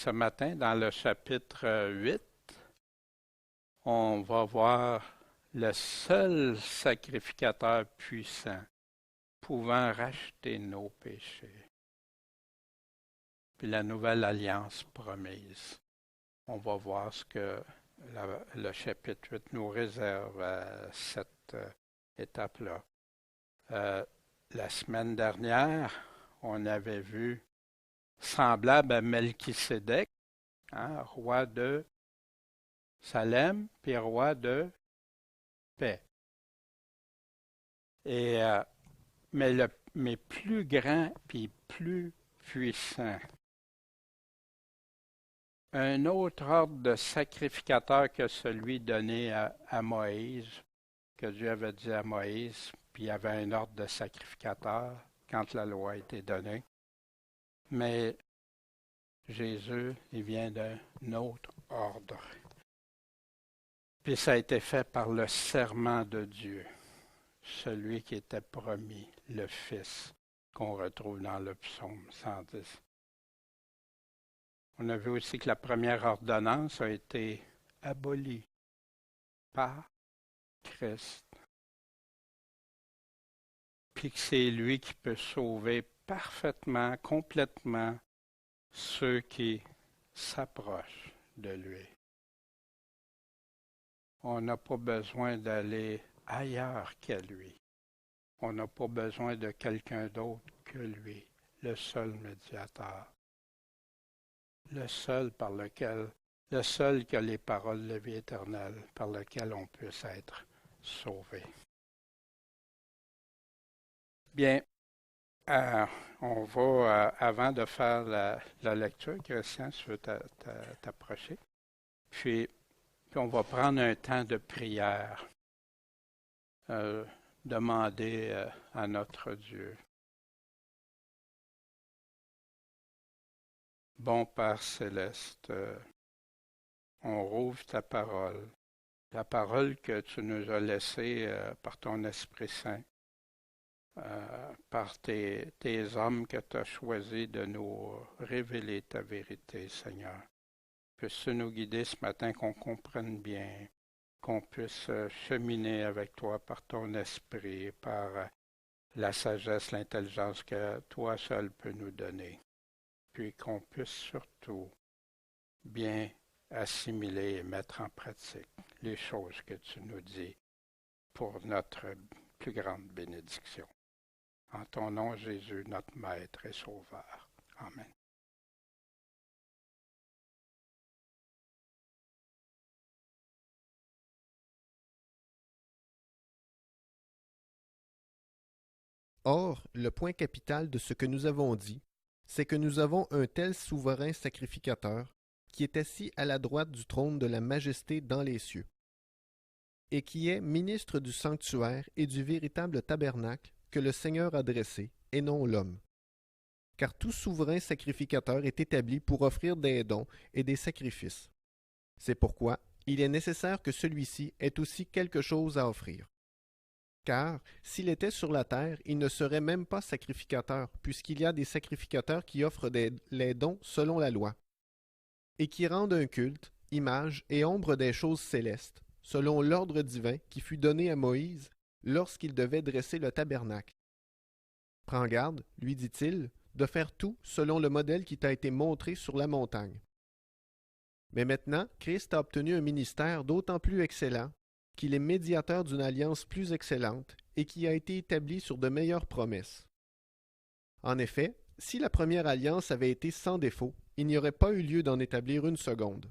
ce matin, dans le chapitre 8, on va voir le seul sacrificateur puissant pouvant racheter nos péchés. Puis la nouvelle alliance promise. On va voir ce que le chapitre 8 nous réserve à cette étape-là. La semaine dernière, on avait vu semblable à Melchisédek, roi de Salem, puis roi de paix. Mais plus grand puis plus puissant. Un autre ordre de sacrificateur que celui donné à Moïse, que Dieu avait dit à Moïse, puis il y avait un ordre de sacrificateur quand la loi a été donnée. Mais Jésus, il vient d'un autre ordre. Puis ça a été fait par le serment de Dieu, celui qui était promis, le Fils, qu'on retrouve dans le psaume 110. On a vu aussi que la première ordonnance a été abolie par Christ. Puis que c'est lui qui peut sauver parfaitement, complètement ceux qui s'approchent de lui. On n'a pas besoin d'aller ailleurs qu'à lui. On n'a pas besoin de quelqu'un d'autre que lui, le seul médiateur. Le seul qui a les paroles de vie éternelle, par lequel on puisse être sauvé. Bien, on va, avant de faire la lecture, Christian, si tu veux t'approcher, puis on va prendre un temps de prière, demander à notre Dieu. Bon Père céleste, on rouvre ta parole, la parole que tu nous as laissée par ton Esprit Saint, par tes hommes que tu as choisis de nous révéler ta vérité, Seigneur. Puisses-tu nous guider ce matin, qu'on comprenne bien, qu'on puisse cheminer avec toi par ton esprit, par la sagesse, l'intelligence que toi seul peux nous donner. Puis qu'on puisse surtout bien assimiler et mettre en pratique les choses que tu nous dis pour notre plus grande bénédiction. En ton nom, Jésus, notre Maître et Sauveur. Amen. Or, le point capital de ce que nous avons dit, c'est que nous avons un tel souverain sacrificateur qui est assis à la droite du trône de la majesté dans les cieux, et qui est ministre du sanctuaire et du véritable tabernacle que le Seigneur a dressé, et non l'homme. Car tout souverain sacrificateur est établi pour offrir des dons et des sacrifices. C'est pourquoi il est nécessaire que celui-ci ait aussi quelque chose à offrir. Car, s'il était sur la terre, il ne serait même pas sacrificateur, puisqu'il y a des sacrificateurs qui offrent les dons selon la loi, et qui rendent un culte, image et ombre des choses célestes, selon l'ordre divin qui fut donné à Moïse lorsqu'il devait dresser le tabernacle. Prends garde, lui dit-il, de faire tout selon le modèle qui t'a été montré sur la montagne. Mais maintenant, Christ a obtenu un ministère d'autant plus excellent qu'il est médiateur d'une alliance plus excellente et qui a été établie sur de meilleures promesses. En effet, si la première alliance avait été sans défaut, il n'y aurait pas eu lieu d'en établir une seconde.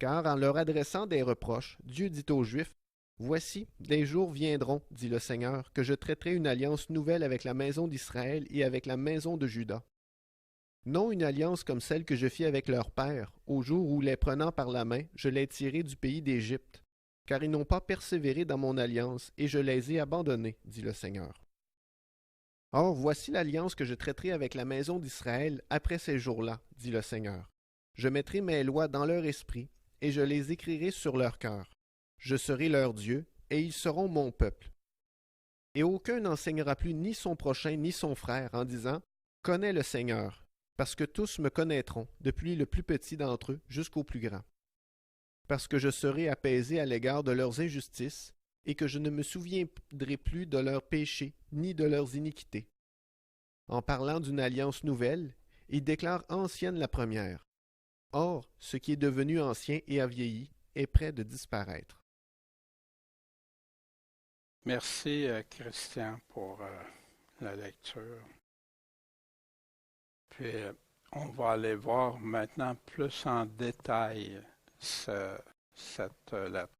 Car en leur adressant des reproches, Dieu dit aux Juifs, « Voici, des jours viendront, dit le Seigneur, que je traiterai une alliance nouvelle avec la maison d'Israël et avec la maison de Juda. Non une alliance comme celle que je fis avec leur père, au jour où, les prenant par la main, je les tirai du pays d'Égypte, car ils n'ont pas persévéré dans mon alliance, et je les ai abandonnés, dit le Seigneur. Or, voici l'alliance que je traiterai avec la maison d'Israël après ces jours-là, dit le Seigneur. Je mettrai mes lois dans leur esprit, et je les écrirai sur leur cœur. Je serai leur Dieu, et ils seront mon peuple. Et aucun n'enseignera plus ni son prochain ni son frère, en disant « Connais le Seigneur », parce que tous me connaîtront, depuis le plus petit d'entre eux jusqu'au plus grand. Parce que je serai apaisé à l'égard de leurs injustices, et que je ne me souviendrai plus de leurs péchés ni de leurs iniquités. En parlant d'une alliance nouvelle, il déclare ancienne la première. Or, ce qui est devenu ancien et a vieilli est près de disparaître. Merci, Christian, pour la lecture. Puis, on va aller voir maintenant plus en détail cette lettre.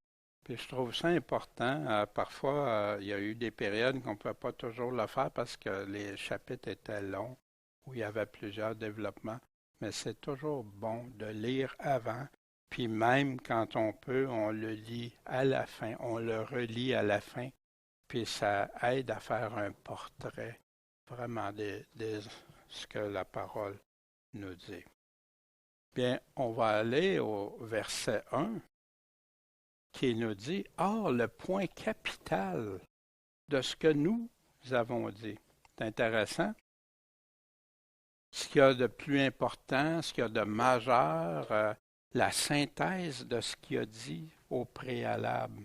Puis, je trouve ça important. Parfois, il y a eu des périodes qu'on ne peut pas toujours le faire parce que les chapitres étaient longs, où il y avait plusieurs développements. Mais c'est toujours bon de lire avant. Puis même quand on peut, on le lit à la fin, on le relit à la fin. Puis ça aide à faire un portrait vraiment de ce que la parole nous dit. Bien, on va aller au verset 1 qui nous dit « Or, le point capital de ce que nous avons dit. » C'est intéressant. Ce qu'il y a de plus important, ce qu'il y a de majeur, la synthèse de ce qu'il a dit au préalable. Vous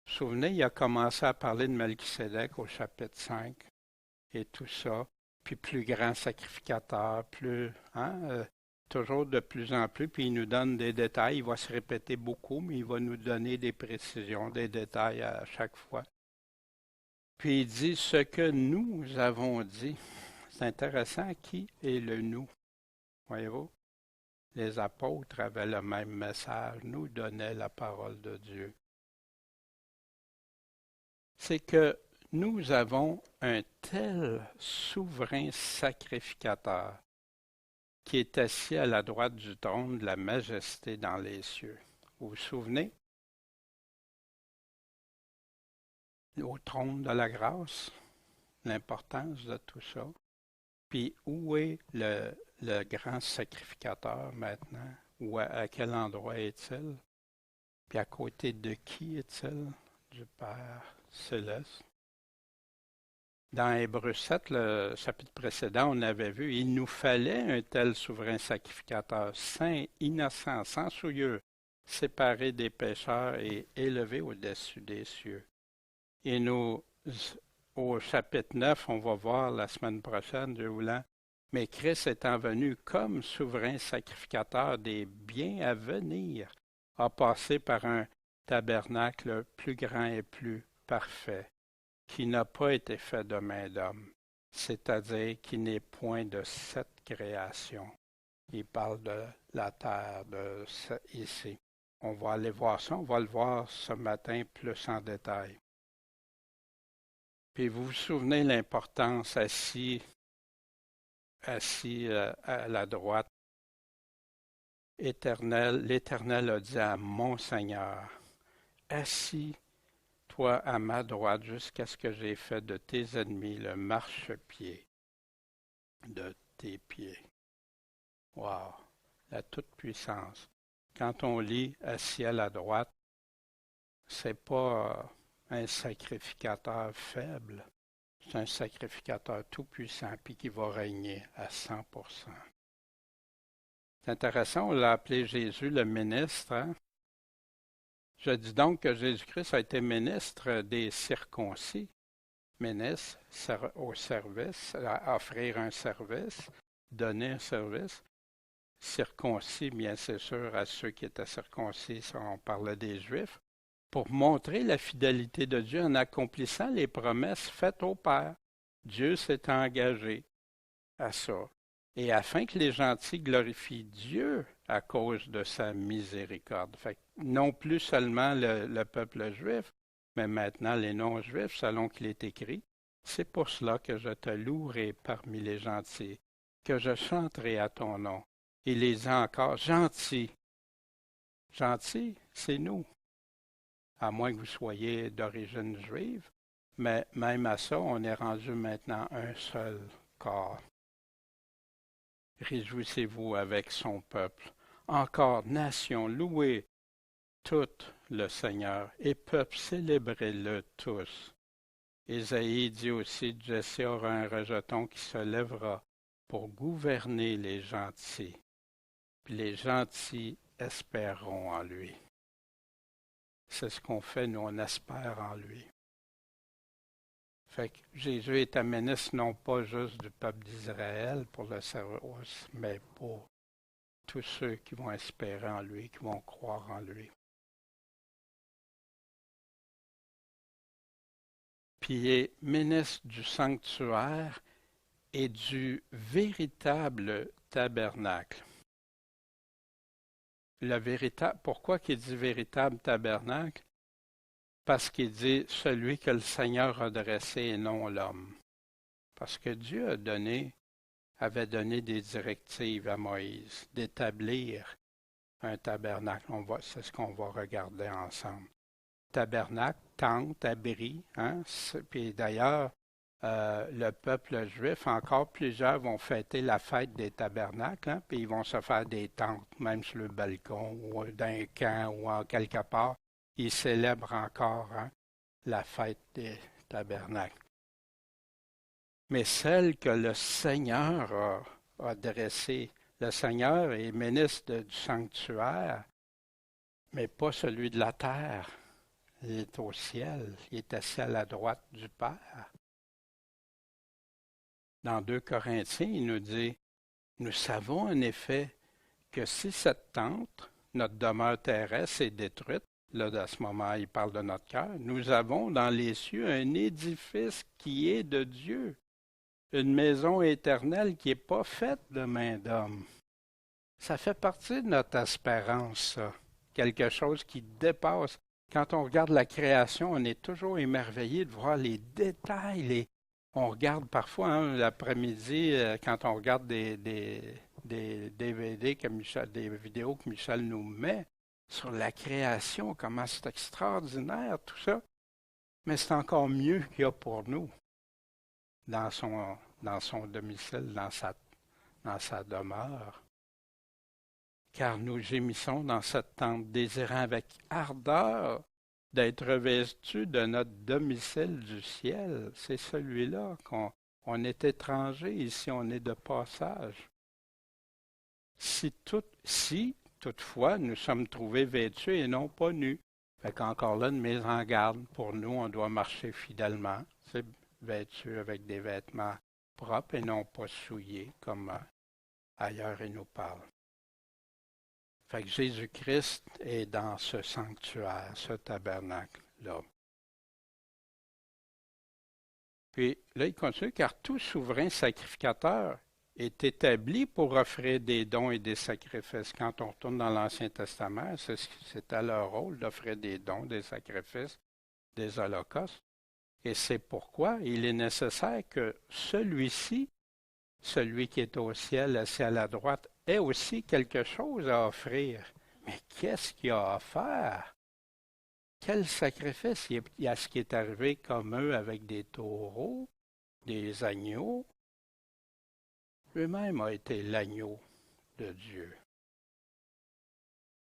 vous souvenez, il a commencé à parler de Melchisédek au chapitre 5 et tout ça, puis plus grand sacrificateur, plus, toujours de plus en plus, puis il nous donne des détails, il va se répéter beaucoup, mais il va nous donner des précisions, des détails à chaque fois. Puis il dit ce que nous avons dit. C'est intéressant, qui est le nous? Voyez-vous? Les apôtres avaient le même message, nous donnaient la parole de Dieu. C'est que nous avons un tel souverain sacrificateur qui est assis à la droite du trône de la majesté dans les cieux. Vous vous souvenez? Au trône de la grâce, l'importance de tout ça. Puis où est le grand sacrificateur maintenant? À quel endroit est-il? Puis à côté de qui est-il? Du Père céleste. Dans Hébreux 7, le chapitre précédent, on avait vu, il nous fallait un tel souverain sacrificateur, saint, innocent, sans souillure, séparé des pécheurs et élevé au-dessus des cieux. Et nous, au chapitre 9, on va voir la semaine prochaine, Dieu voulant, mais Christ étant venu comme souverain sacrificateur des biens à venir, a passé par un tabernacle plus grand et plus parfait, qui n'a pas été fait de main d'homme, c'est-à-dire qui n'est point de cette création. Il parle de la terre ici. On va aller voir ça, on va le voir ce matin plus en détail. Puis vous vous souvenez l'importance assis à la droite. L'Éternel a dit à mon Seigneur, assis-toi à ma droite jusqu'à ce que j'ai fait de tes ennemis le marchepied de tes pieds. Wow, la toute-puissance. Quand on lit assis à la droite, c'est pas un sacrificateur faible, c'est un sacrificateur tout-puissant puis qui va régner à 100%. C'est intéressant, on l'a appelé Jésus le ministre. Hein? Je dis donc que Jésus-Christ a été ministre des circoncis, ministre au service, à offrir un service, donner un service. Circoncis, bien c'est sûr, à ceux qui étaient circoncis, on parlait des Juifs, pour montrer la fidélité de Dieu en accomplissant les promesses faites au Père. Dieu s'est engagé à ça. Et afin que les gentils glorifient Dieu à cause de sa miséricorde. Fait que non plus seulement le peuple juif, mais maintenant les non-juifs, selon qu'il est écrit. C'est pour cela que je te louerai parmi les gentils, que je chanterai à ton nom. Et les encore gentils. Gentils, c'est nous. À moins que vous soyez d'origine juive, mais même à ça, on est rendu maintenant un seul corps. Réjouissez-vous avec son peuple. Encore, nation, louez tout le Seigneur, et peuple, célébrez-le tous. Ésaïe dit aussi, Jessé aura un rejeton qui se lèvera, pour gouverner les gentils, puis les gentils espéreront en lui. C'est ce qu'on fait, nous, on espère en lui. Fait que Jésus est un ministre non pas juste du peuple d'Israël pour le service, mais pour tous ceux qui vont espérer en lui, qui vont croire en lui. Puis il est ministre du sanctuaire et du véritable tabernacle. Pourquoi qu'il dit véritable tabernacle? Parce qu'il dit celui que le Seigneur a dressé et non l'homme. Parce que Dieu avait donné des directives à Moïse d'établir un tabernacle. C'est ce qu'on va regarder ensemble. Tabernacle, tente, abri. Hein? Puis d'ailleurs, le peuple juif, encore plusieurs vont fêter la fête des tabernacles, hein? Puis ils vont se faire des tentes, même sur le balcon ou dans un camp ou en quelque part. Ils célèbrent encore la fête des tabernacles. Mais celle que le Seigneur a dressée, le Seigneur est ministre du sanctuaire, mais pas celui de la terre. Il est au ciel, il est assis à la droite du Père. Dans 2 Corinthiens, il nous dit, nous savons en effet que si cette tente, notre demeure terrestre, est détruite, là, à ce moment, il parle de notre cœur, nous avons dans les cieux un édifice qui est de Dieu, une maison éternelle qui n'est pas faite de main d'homme. Ça fait partie de notre espérance, ça. Quelque chose qui dépasse. Quand on regarde la création, on est toujours émerveillé de voir les détails. On regarde parfois l'après-midi, quand on regarde des DVD, des vidéos que Michel nous met sur la création, comment c'est extraordinaire tout ça. Mais c'est encore mieux qu'il y a pour nous dans son domicile, dans sa demeure. Car nous gémissons dans cette tente, désirant avec ardeur d'être revêtus de notre domicile du ciel. C'est celui-là qu'on est étranger, ici on est de passage. Si toutefois nous sommes trouvés vêtus et non pas nus. Fait qu'encore là, une mise en garde. Pour nous, on doit marcher fidèlement. C'est vêtu avec des vêtements propres et non pas souillés, comme ailleurs il nous parle. Fait que Jésus-Christ est dans ce sanctuaire, ce tabernacle-là. Puis là, il continue, car tout souverain sacrificateur est établi pour offrir des dons et des sacrifices. Quand on retourne dans l'Ancien Testament, c'était leur rôle d'offrir des dons, des sacrifices, des holocaustes. Et c'est pourquoi il est nécessaire que celui-ci, celui qui est au ciel, assis à la droite, ait aussi quelque chose à offrir. Mais qu'est-ce qu'il a à offert? Quel sacrifice? Il y a ce qui est arrivé comme eux avec des taureaux, des agneaux. Lui-même a été l'agneau de Dieu.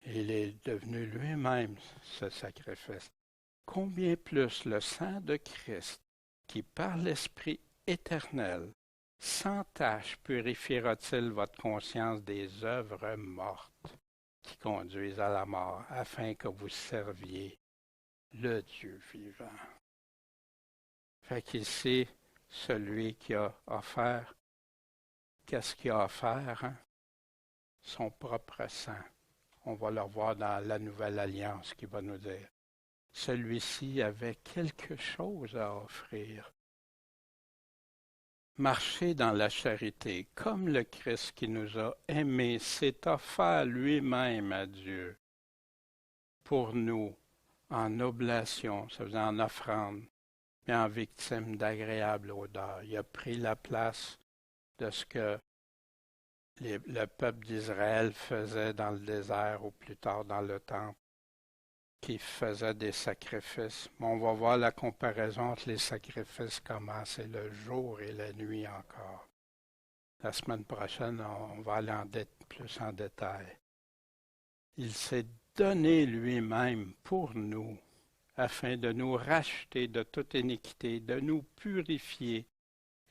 Il est devenu lui-même ce sacrifice. Combien plus le sang de Christ, qui par l'Esprit éternel, sans tache purifiera-t-il votre conscience des œuvres mortes qui conduisent à la mort, afin que vous serviez le Dieu vivant. Fait qu'ici, celui qui a offert, qu'est-ce qu'il a offert? Hein? Son propre sang. On va le voir dans la Nouvelle Alliance qui va nous dire. Celui-ci avait quelque chose à offrir. Marcher dans la charité, comme le Christ qui nous a aimés s'est offert lui-même à Dieu pour nous en oblation, ça veut dire en offrande, mais en victime d'agréable odeur. Il a pris la place de ce que le peuple d'Israël faisait dans le désert ou plus tard dans le temple, qui faisait des sacrifices. Mais on va voir la comparaison entre les sacrifices, comment c'est le jour et la nuit encore. La semaine prochaine, on va aller plus en détail. Il s'est donné lui-même pour nous, afin de nous racheter de toute iniquité, de nous purifier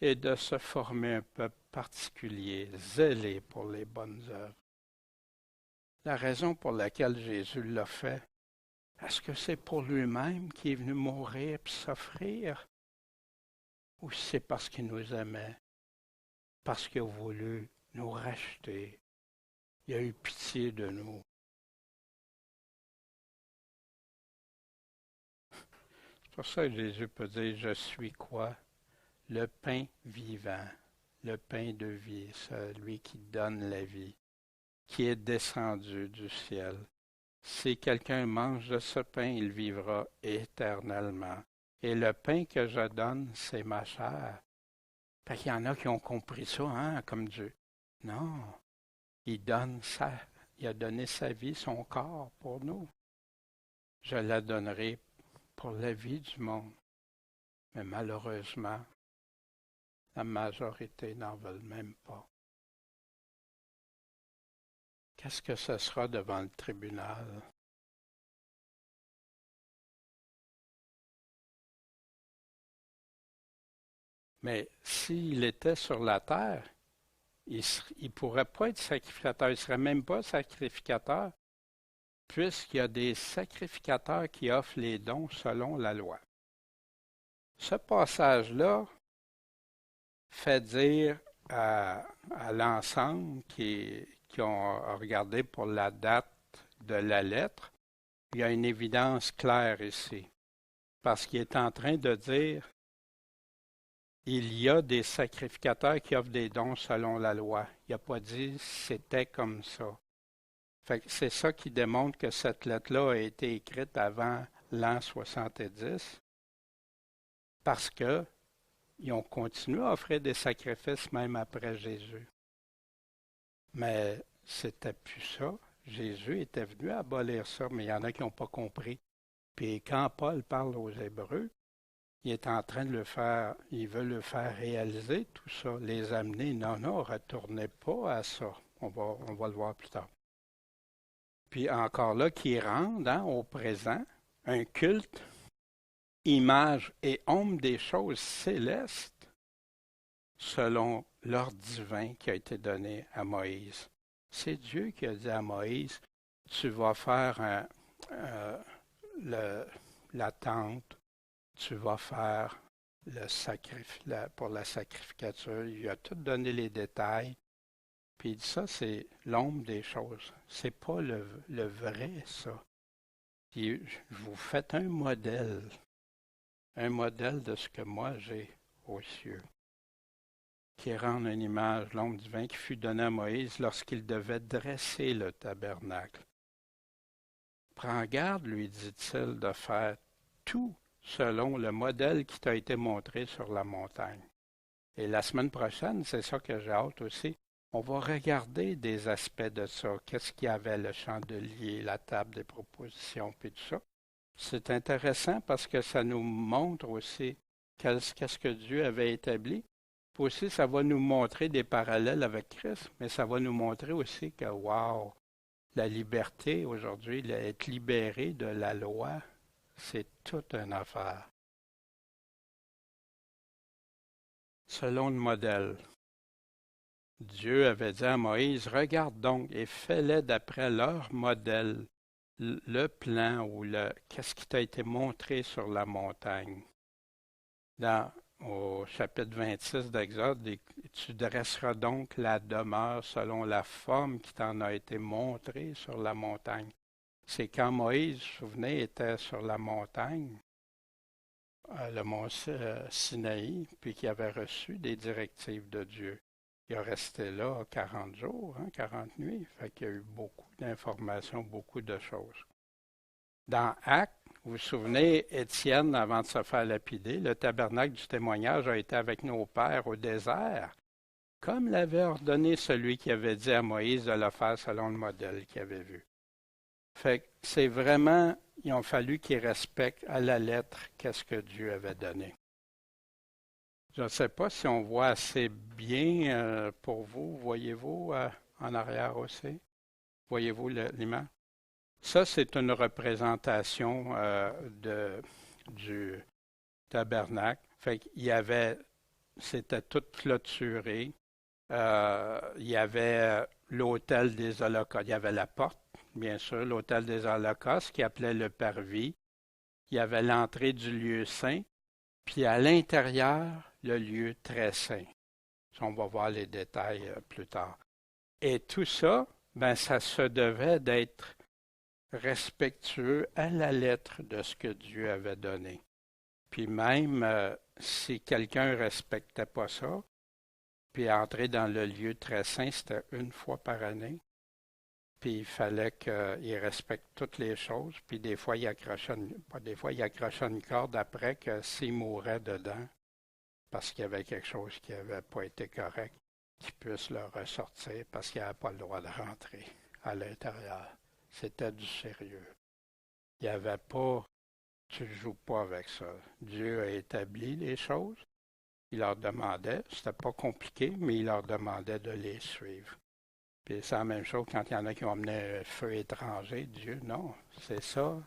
et de se former un peuple particulier, zélé pour les bonnes œuvres. La raison pour laquelle Jésus l'a fait, est-ce que c'est pour lui-même qui est venu mourir et s'offrir? Ou c'est parce qu'il nous aimait, parce qu'il a voulu nous racheter? Il a eu pitié de nous. C'est pour ça que Jésus peut dire, je suis quoi? Le pain vivant, le pain de vie, celui qui donne la vie, qui est descendu du ciel. Si quelqu'un mange de ce pain, il vivra éternellement. Et le pain que je donne, c'est ma chair. Fait qu'il y en a qui ont compris ça, hein, comme Dieu. Non, il a donné sa vie, son corps pour nous. Je la donnerai pour la vie du monde. Mais malheureusement, la majorité n'en veulent même pas. Qu'est-ce que ce sera devant le tribunal? Mais s'il était sur la terre, il ne pourrait pas être sacrificateur, il ne serait même pas sacrificateur, puisqu'il y a des sacrificateurs qui offrent les dons selon la loi. Ce passage-là fait dire à l'ensemble qui ont regardé pour la date de la lettre, il y a une évidence claire ici, parce qu'il est en train de dire il y a des sacrificateurs qui offrent des dons selon la loi. Il n'a pas dit c'était comme ça. C'est ça qui démontre que cette lettre-là a été écrite avant l'an 70, parce qu'ils ont continué à offrir des sacrifices même après Jésus. Mais c'était plus ça. Jésus était venu abolir ça, mais il y en a qui n'ont pas compris. Puis quand Paul parle aux Hébreux, il est en train de le faire, il veut le faire réaliser tout ça, les amener. Non, non, retournez pas à ça. On va le voir plus tard. Puis encore là, qui rendent au présent un culte, image et ombre des choses célestes selon l'ordre divin qui a été donné à Moïse. C'est Dieu qui a dit à Moïse, tu vas faire la tente, tu vas faire pour la sacrificature. Il a tout donné les détails. Puis il dit ça, c'est l'ombre des choses. C'est pas le vrai, ça. Puis vous faites un modèle de ce que moi j'ai aux cieux, qui rend une image, l'ombre divin qui fut donnée à Moïse lorsqu'il devait dresser le tabernacle. Prends garde, lui dit-il, de faire tout selon le modèle qui t'a été montré sur la montagne. Et la semaine prochaine, c'est ça que j'ai hâte aussi, on va regarder des aspects de ça. Qu'est-ce qu'il y avait, le chandelier, la table des propositions, puis tout ça. C'est intéressant parce que ça nous montre aussi qu'est-ce que Dieu avait établi. Puis aussi, ça va nous montrer des parallèles avec Christ, mais ça va nous montrer aussi que, wow, la liberté aujourd'hui, être libéré de la loi, c'est toute une affaire. Selon le modèle, Dieu avait dit à Moïse, regarde donc et fais-les d'après leur modèle, le plan ou qu'est-ce qui t'a été montré sur la montagne. Au chapitre 26 d'Exode, tu dresseras donc la demeure selon la forme qui t'en a été montrée sur la montagne. C'est quand Moïse, vous vous souvenez, était sur la montagne, le mont Sinaï, puis qu'il avait reçu des directives de Dieu. Il est resté là 40 jours, 40 nuits, fait qu'il y a eu beaucoup d'informations, beaucoup de choses. Dans Actes, vous vous souvenez, Étienne, avant de se faire lapider, le tabernacle du témoignage a été avec nos pères au désert, comme l'avait ordonné celui qui avait dit à Moïse de le faire selon le modèle qu'il avait vu. Fait que c'est vraiment, il a fallu qu'ils respectent à la lettre qu'est-ce que Dieu avait donné. Je ne sais pas si on voit assez bien pour vous. Voyez-vous en arrière aussi? Voyez-vous l'image? Ça, c'est une représentation du tabernacle. Fait qu'il y avait c'était tout clôturé. Il y avait l'hôtel des Holocaustes. Il y avait la porte, bien sûr, l'hôtel des Holocaustes qui appelait le parvis. Il y avait l'entrée du lieu saint, puis à l'intérieur, le lieu très saint. On va voir les détails plus tard. Et tout ça, ben, ça se devait d'être respectueux à la lettre de ce que Dieu avait donné. Puis même si quelqu'un ne respectait pas ça, puis entrer dans le lieu très saint, c'était une fois par année. Puis il fallait qu'il respecte toutes les choses. Puis des fois, il accrochait une corde après que s'il mourait dedans, parce qu'il y avait quelque chose qui n'avait pas été correct, qu'il puisse le ressortir parce qu'il n'avait pas le droit de rentrer à l'intérieur. C'était du sérieux. Il n'y avait pas, tu ne joues pas avec ça. Dieu a établi les choses. Il leur demandait, c'était pas compliqué, mais il leur demandait de les suivre. Puis c'est la même chose quand il y en a qui ont amené un feu étranger. Dieu, non, c'est ça.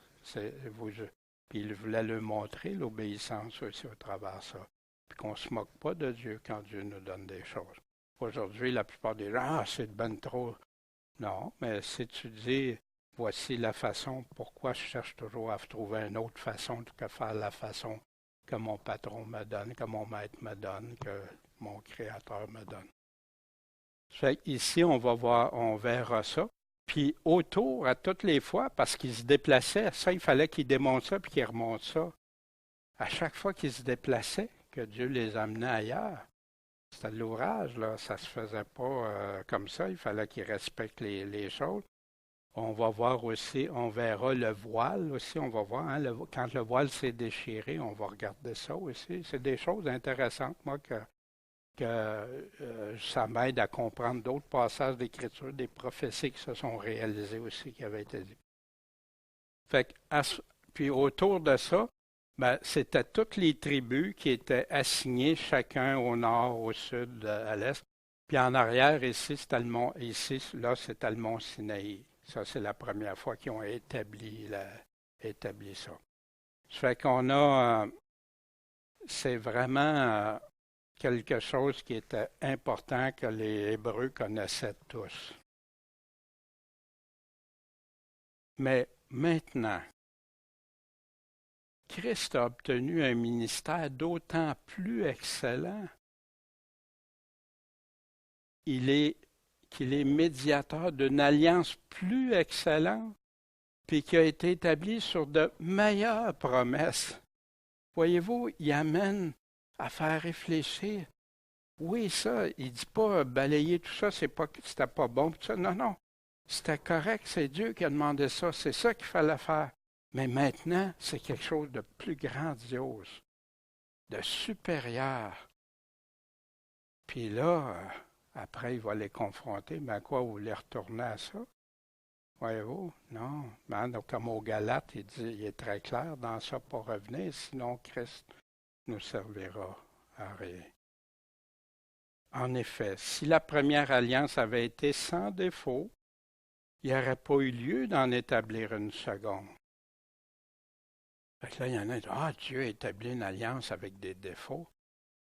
Puis il voulait leur montrer l'obéissance aussi au travers de ça. Puis qu'on ne se moque pas de Dieu quand Dieu nous donne des choses. Aujourd'hui, la plupart des gens, c'est ben trop. Non, mais si tu dis, voici la façon, pourquoi je cherche toujours à trouver une autre façon que faire la façon que mon patron me donne, que mon maître me donne, que mon créateur me donne. Fait ici, on verra ça. Puis autour, à toutes les fois, parce qu'il se déplaçait, ça, il fallait qu'il démonte ça puis qu'il remonte ça. À chaque fois qu'ils se déplaçaient, que Dieu les amenait ailleurs. C'était de l'ouvrage, là. Ça se faisait pas comme ça. Il fallait qu'ils respectent les choses. On va voir aussi, on verra le voile aussi, on va voir, hein, quand le voile s'est déchiré, on va regarder ça aussi. C'est des choses intéressantes, moi, que ça m'aide à comprendre d'autres passages d'Écriture, des prophéties qui se sont réalisées aussi, qui avaient été dites. Fait que, puis autour de ça, ben, c'était toutes les tribus qui étaient assignées, chacun au nord, au sud, à l'est. Puis en arrière, ici, là, c'était le mont Sinaï. Ça, c'est la première fois qu'ils ont établi ça. Ça fait qu'on a, c'est vraiment quelque chose qui était important que les Hébreux connaissaient tous. Mais maintenant, Christ a obtenu un ministère d'autant plus excellent qu'il est médiateur d'une alliance plus excellente, puis qui a été établie sur de meilleures promesses. Voyez-vous, il amène à faire réfléchir. Oui, ça, il ne dit pas balayer tout ça, c'était pas bon. Tout ça. Non, non, c'était correct, c'est Dieu qui a demandé ça, c'est ça qu'il fallait faire. Mais maintenant, c'est quelque chose de plus grandiose, de supérieur. Puis là, après, il va les confronter. Mais à quoi vous voulez retourner à ça? Voyez-vous? Non. Donc, comme au Galates, il est très clair dans ça pour revenir, sinon Christ nous servira à rien. En effet, si la première alliance avait été sans défaut, il n'y aurait pas eu lieu d'en établir une seconde. Fait que là, il y en a qui disent, Dieu a établi une alliance avec des défauts.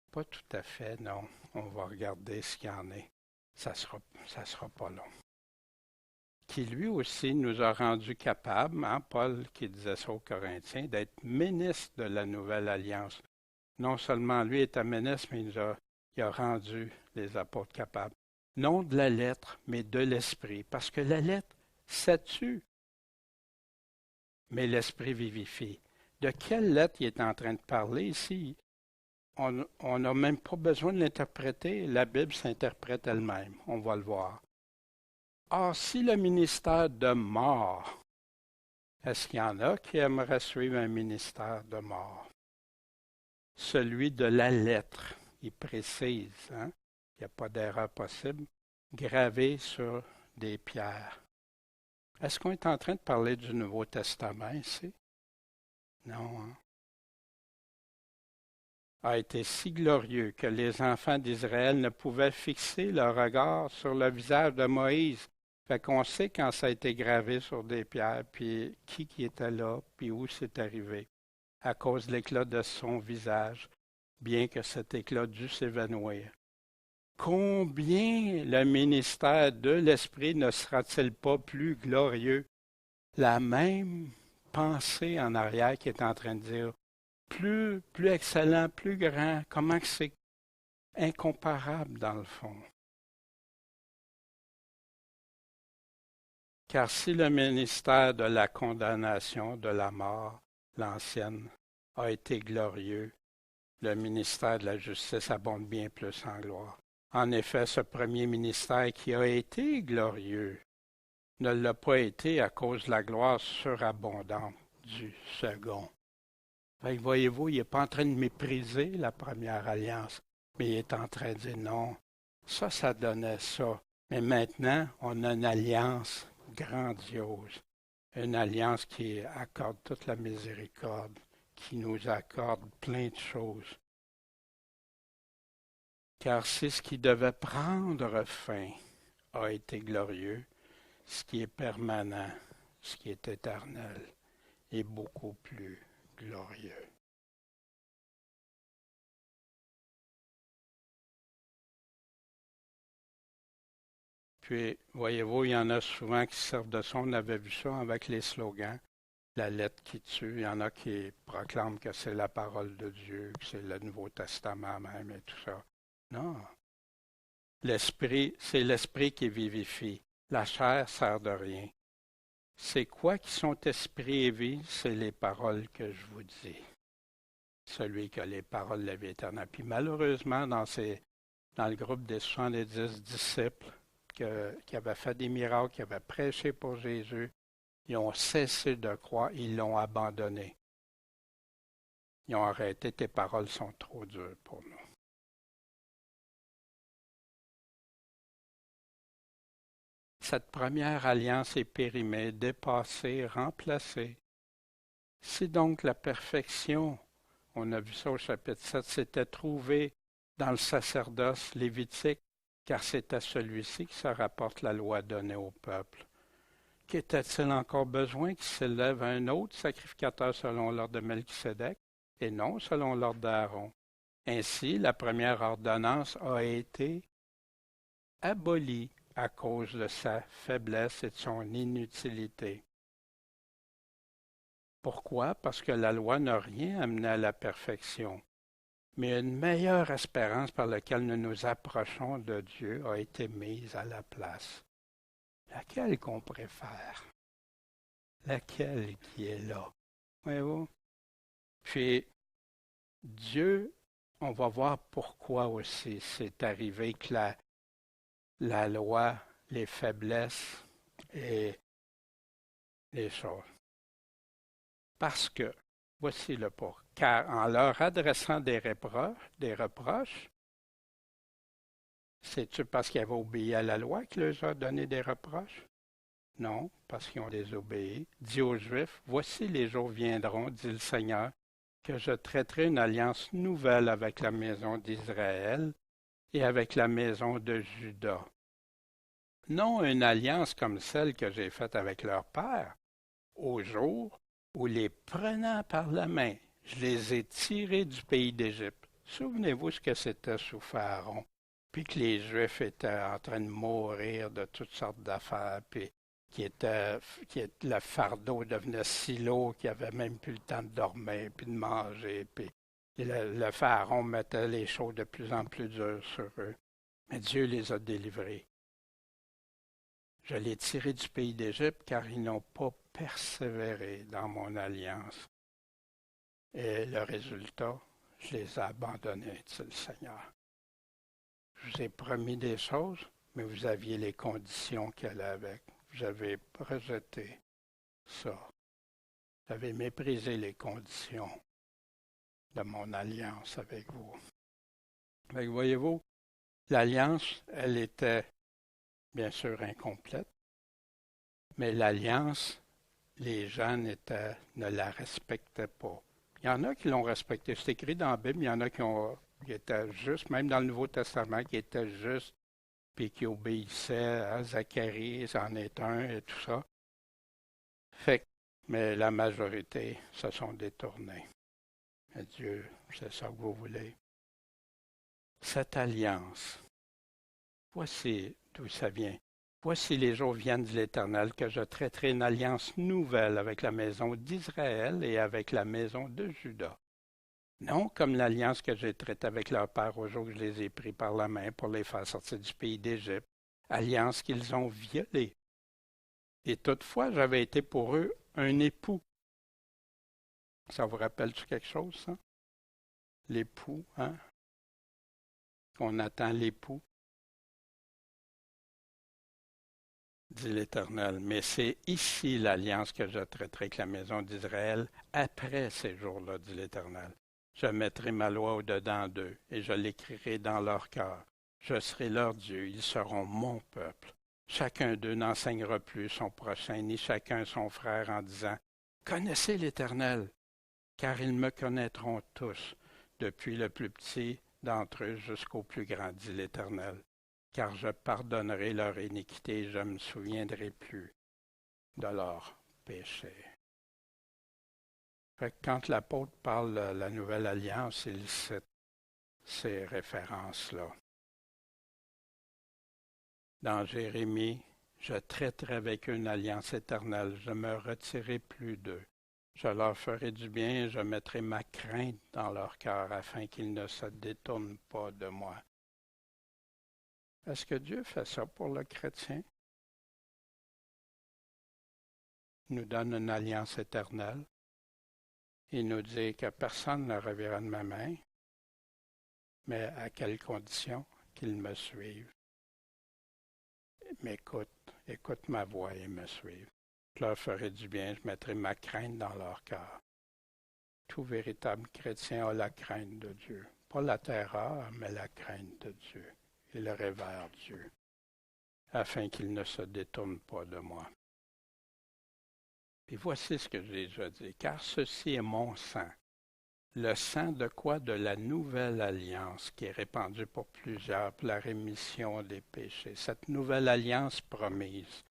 Pas tout à fait, non. On va regarder ce qu'il y en est. Ça sera pas long. Qui lui aussi nous a rendus capables, hein, Paul qui disait ça aux Corinthiens, d'être ministre de la nouvelle alliance. Non seulement lui était ministre, mais il a rendu les apôtres capables. Non de la lettre, mais de l'esprit. Parce que la lettre, ça tue. Mais l'esprit vivifie. De quelle lettre il est en train de parler ici? On n'a même pas besoin de l'interpréter. La Bible s'interprète elle-même. On va le voir. Or, si le ministère de mort, est-ce qu'il y en a qui aimeraient suivre un ministère de mort? Celui de la lettre, il précise, hein? Il n'y a pas d'erreur possible, gravé sur des pierres. Est-ce qu'on est en train de parler du Nouveau Testament ici? Non, hein? A été si glorieux que les enfants d'Israël ne pouvaient fixer leur regard sur le visage de Moïse. Fait qu'on sait quand ça a été gravé sur des pierres, puis qui était là, puis où c'est arrivé, à cause de l'éclat de son visage. bien que cet éclat dût s'évanouir. Combien le ministère de l'Esprit ne sera-t-il pas plus glorieux? La même pensée en arrière qui est en train de dire plus excellent, plus grand, comment que c'est incomparable dans le fond. Car si le ministère de la condamnation, de la mort, l'ancienne, a été glorieux, le ministère de la justice abonde bien plus en gloire. En effet, ce premier ministère qui a été glorieux ne l'a pas été à cause de la gloire surabondante du second. Voyez-vous, il n'est pas en train de mépriser la première alliance, mais il est en train de dire non, ça donnait ça. Mais maintenant, on a une alliance grandiose, une alliance qui accorde toute la miséricorde, qui nous accorde plein de choses. Car si ce qui devait prendre fin a été glorieux, ce qui est permanent, ce qui est éternel, est beaucoup plus glorieux. Puis, voyez-vous, il y en a souvent qui servent de ça. On avait vu ça avec les slogans. La lettre qui tue, il y en a qui proclament que c'est la parole de Dieu, que c'est le Nouveau Testament même et tout ça. Non. L'esprit, c'est l'esprit qui vivifie. La chair sert de rien. C'est quoi qui sont esprit et vie? C'est les paroles que je vous dis. Celui qui a les paroles de la vie éternelle. Puis malheureusement, dans le groupe des 70 disciples qui avaient fait des miracles, qui avaient prêché pour Jésus, ils ont cessé de croire, ils l'ont abandonné. Ils ont arrêté, tes paroles sont trop dures pour nous. Cette première alliance est périmée, dépassée, remplacée. Si donc la perfection, on a vu ça au chapitre 7, s'était trouvée dans le sacerdoce lévitique, car c'est à celui-ci que se rapporte la loi donnée au peuple. Qu'était-il encore besoin qu'il s'élève un autre sacrificateur selon l'ordre de Melchisédek et non selon l'ordre d'Aaron? Ainsi, la première ordonnance a été abolie à cause de sa faiblesse et de son inutilité. Pourquoi? Parce que la loi n'a rien amené à la perfection, mais une meilleure espérance par laquelle nous nous approchons de Dieu a été mise à la place. Laquelle qu'on préfère? Laquelle qui est là? Voyez-vous? Puis, Dieu, on va voir pourquoi aussi c'est arrivé que la loi, les faiblesses et les choses. Parce que, voici le pour, car en leur adressant des reproches, c'est-tu parce qu'ils avaient obéi à la loi qu'il leur a donné des reproches? Non, parce qu'ils ont désobéi. Dit aux Juifs, voici les jours viendront, dit le Seigneur, que je traiterai une alliance nouvelle avec la maison d'Israël et avec la maison de Juda. Non une alliance comme celle que j'ai faite avec leur père, au jour où les prenant par la main, je les ai tirés du pays d'Égypte. Souvenez-vous ce que c'était sous Pharaon, puis que les Juifs étaient en train de mourir de toutes sortes d'affaires, puis le fardeau devenait si lourd qu'il n'y avait même plus le temps de dormir, puis de manger, puis le Pharaon mettait les choses de plus en plus dures sur eux. Mais Dieu les a délivrés. Je les ai tirés du pays d'Égypte car ils n'ont pas persévéré dans mon alliance. Et le résultat, je les ai abandonnés, dit le Seigneur. Je vous ai promis des choses, mais vous aviez les conditions qu'elle avait. Vous avez rejeté ça. Vous avez méprisé les conditions de mon alliance avec vous. Mais voyez-vous, l'alliance, elle était bien sûr incomplète, mais l'alliance, les gens ne la respectaient pas. Il y en a qui l'ont respectée. C'est écrit dans la Bible, il y en a qui étaient justes, même dans le Nouveau Testament, qui étaient justes, puis qui obéissaient à Zacharie, c'en est un, et tout ça. Mais la majorité se sont détournés. Et Dieu, c'est ça que vous voulez. cette alliance. Voici d'où ça vient. Voici les jours viennent de l'Éternel, que je traiterai une alliance nouvelle avec la maison d'Israël et avec la maison de Juda. Non comme l'alliance que j'ai traitée avec leur père au jour où je les ai pris par la main pour les faire sortir du pays d'Égypte, alliance qu'ils ont violée. Et toutefois, j'avais été pour eux un époux. Ça vous rappelle-tu quelque chose, ça? L'époux, hein? Qu'on attend l'époux, dit l'Éternel. Mais c'est ici l'alliance que je traiterai avec la maison d'Israël après ces jours-là, dit l'Éternel. Je mettrai ma loi au-dedans d'eux et je l'écrirai dans leur cœur. Je serai leur Dieu, ils seront mon peuple. Chacun d'eux n'enseignera plus son prochain, ni chacun son frère en disant « Connaissez l'Éternel », car ils me connaîtront tous, depuis le plus petit d'entre eux jusqu'au plus grand, dit l'Éternel, car je pardonnerai leur iniquité et je ne me souviendrai plus de leurs péchés. Fait que quand l'apôtre parle de la nouvelle alliance, il cite ces références-là. Dans Jérémie, je traiterai avec eux une alliance éternelle, je ne me retirerai plus d'eux. Je leur ferai du bien et je mettrai ma crainte dans leur cœur afin qu'ils ne se détournent pas de moi. Est-ce que Dieu fait ça pour le chrétien? Il nous donne une alliance éternelle. Il nous dit que personne ne reverra de ma main, mais à quelles conditions? Qu'ils me suivent. Écoute ma voix et me suivent. Je leur ferai du bien, je mettrai ma crainte dans leur cœur. Tout véritable chrétien a la crainte de Dieu. Pas la terreur, mais la crainte de Dieu. Il révère Dieu, afin qu'il ne se détourne pas de moi. Et voici ce que j'ai déjà dit, car ceci est mon sang. Le sang de quoi? De la nouvelle alliance qui est répandue pour plusieurs pour la rémission des péchés. Cette nouvelle alliance promise.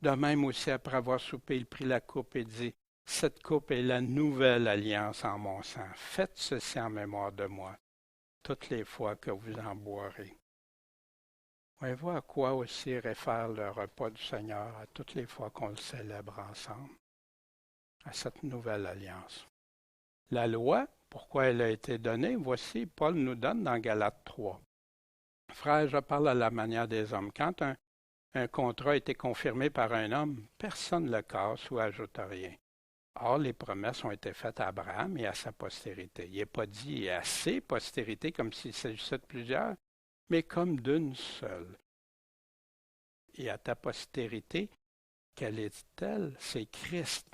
De même aussi, après avoir soupé, il prit la coupe et dit, « Cette coupe est la nouvelle alliance en mon sang. Faites ceci en mémoire de moi, toutes les fois que vous en boirez. » Voyez-vous à quoi aussi réfère le repas du Seigneur à toutes les fois qu'on le célèbre ensemble? À cette nouvelle alliance. La loi, pourquoi elle a été donnée? Voici, Paul nous donne dans Galates 3. Frères, je parle à la manière des hommes. Quand un contrat a été confirmé par un homme, personne ne le casse ou ajoute rien. Or, les promesses ont été faites à Abraham et à sa postérité. Il n'est pas dit à ses postérités comme s'il s'agissait de plusieurs, mais comme d'une seule. Et à ta postérité, quelle est-elle? C'est Christ.